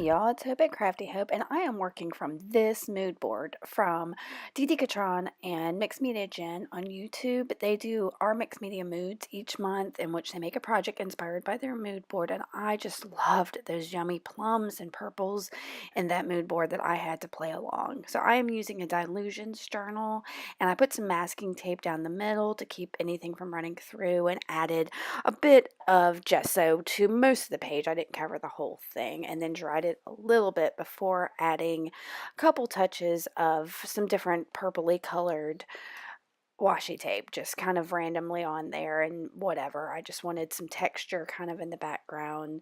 y'all, it's Hope at Crafty Hope, and I am working from this mood board from Didi Katron and Mixed Media Jen on YouTube. They do our Mixed Media Moods each month in which they make a project inspired by their mood board, and I just loved those yummy plums and purples in that mood board that I had to play along. So I am using a Dylusions journal, and I put some masking tape down the middle to keep anything from running through and added a bit of gesso to most of the page. I didn't cover the whole thing, and then dried it a little bit before adding a couple touches of some different purpley colored washi tape, just kind of randomly on there and whatever. I just wanted some texture kind of in the background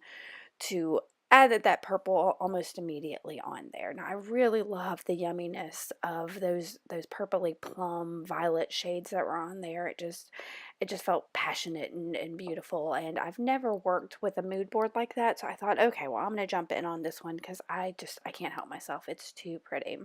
to added that purple almost immediately on there. Now I really love the yumminess of those purpley plum violet shades that were on there. It just felt passionate and beautiful, and I've never worked with a mood board like that, so I thought, okay, well, I'm gonna jump in on this one because I can't help myself. It's too pretty.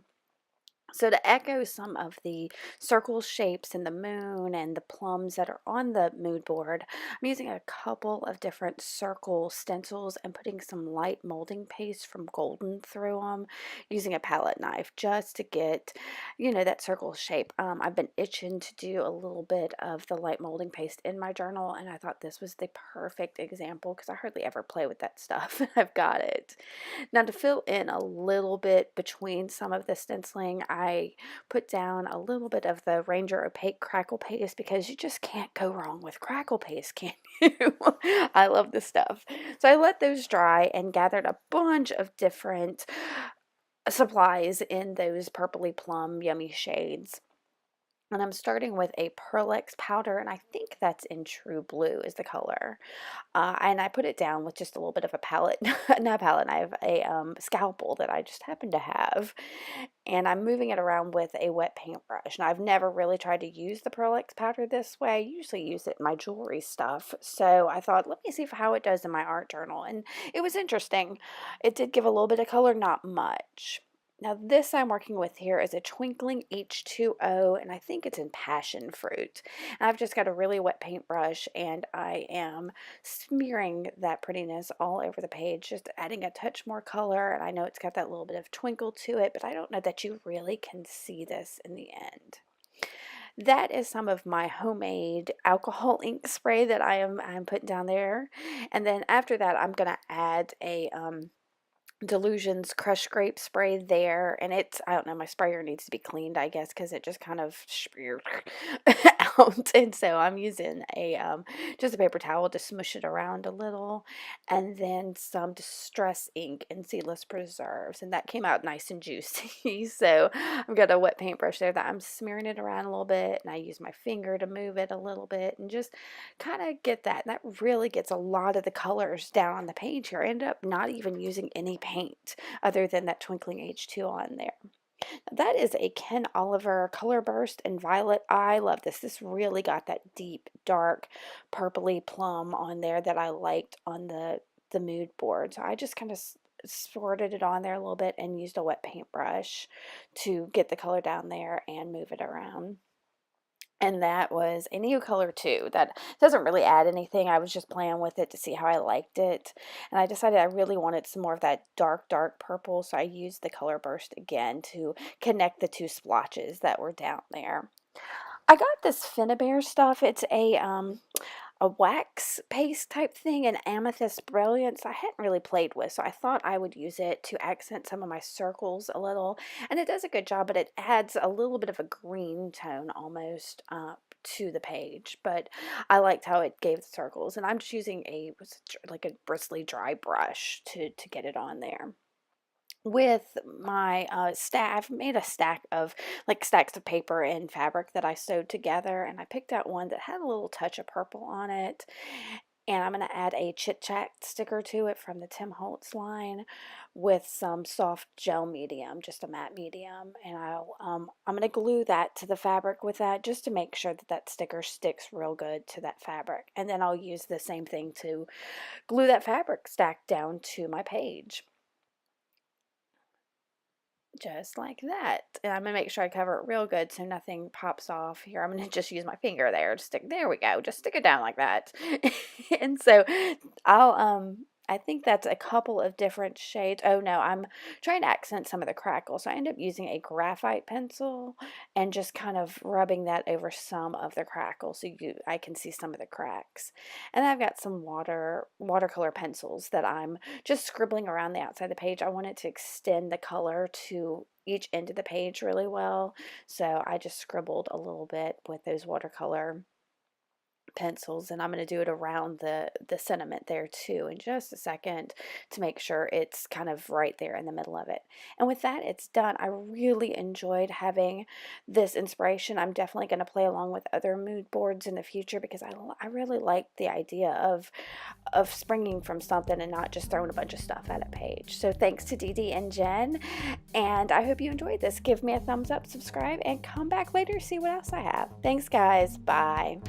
So to echo some of the circle shapes and the moon and the plums that are on the mood board, I'm using a couple of different circle stencils and putting some light molding paste from Golden through them using a palette knife just to get, that circle shape. I've been itching to do a little bit of the light molding paste in my journal, and I thought this was the perfect example because I hardly ever play with that stuff. I've got it. Now to fill in a little bit between some of the stenciling, I put down a little bit of the Ranger Opaque Crackle Paste because you just can't go wrong with crackle paste, can you? I love this stuff. So I let those dry and gathered a bunch of different supplies in those purpley plum yummy shades. And I'm starting with a Pearlex powder, and I think that's in True Blue is the color. And I put it down with just a little bit of a palette, not a palette knife, a scalpel that I just happen to have. And I'm moving it around with a wet paintbrush. Now, I've never really tried to use the Pearlex powder this way. I usually use it in my jewelry stuff. So I thought, let me see how it does in my art journal. And it was interesting. It did give a little bit of color, not much. Now this I'm working with here is a Twinkling H2O, and I think it's in passion fruit. And I've just got a really wet paintbrush, and I am smearing that prettiness all over the page, just adding a touch more color. And I know it's got that little bit of twinkle to it, but I don't know that you really can see this in the end. That is some of my homemade alcohol ink spray that I'm putting down there. And then after that, I'm gonna add a Delusions crushed grape spray there, and I don't know, my sprayer needs to be cleaned, I guess, because it just kind of speared out, and so I'm using just a paper towel to smush it around a little, and then some Distress ink and Seedless Preserves, and that came out nice and juicy. So I've got a wet paintbrush there that I'm smearing it around a little bit, and I use my finger to move it a little bit, and just kind of get that. And that really gets a lot of the colors down on the page here. I ended up not even using any paint other than that Twinkling H2 on there. That is a Ken Oliver Color Burst in Violet. I love this. This really got that deep, dark, purpley plum on there that I liked on the mood board. So I just kind of sorted it on there a little bit and used a wet paintbrush to get the color down there and move it around. And that was a new color too. That doesn't really add anything. I was just playing with it to see how I liked it. And I decided I really wanted some more of that dark, dark purple. So I used the Color Burst again to connect the two splotches that were down there. I got this Finnabair stuff. It's a wax paste type thing, an Amethyst Brilliance I hadn't really played with, so I thought I would use it to accent some of my circles a little, and it does a good job, but it adds a little bit of a green tone almost to the page, but I liked how it gave the circles, and I'm just using like a bristly dry brush to get it on there. With my stack, I've made a stack of like stacks of paper and fabric that I sewed together, and I picked out one that had a little touch of purple on it. And I'm going to add a Chit Chat sticker to it from the Tim Holtz line with some soft gel medium, just a matte medium. And I'm going to glue that to the fabric with that just to make sure that that sticker sticks real good to that fabric. And then I'll use the same thing to glue that fabric stack down to my page. Just like that. And I'm going to make sure I cover it real good so nothing pops off here. I'm going to just use my finger there to stick. There we go. Just stick it down like that. And so I'll I think that's a couple of different shades. Oh no, I'm trying to accent some of the crackle. So I end up using a graphite pencil and just kind of rubbing that over some of the crackle so I can see some of the cracks. And then I've got some watercolor pencils that I'm just scribbling around the outside of the page. I want it to extend the color to each end of the page really well. So I just scribbled a little bit with those watercolor pencils, and I'm going to do it around the sentiment there too in just a second to make sure it's kind of right there in the middle of it. And with that, it's done. I really enjoyed having this inspiration. I'm definitely going to play along with other mood boards in the future because I really like the idea of springing from something and not just throwing a bunch of stuff at a page. So thanks to Dee Dee and Jen, and I hope you enjoyed this. Give me a thumbs up, subscribe, and come back later to see what else I have. Thanks guys. Bye.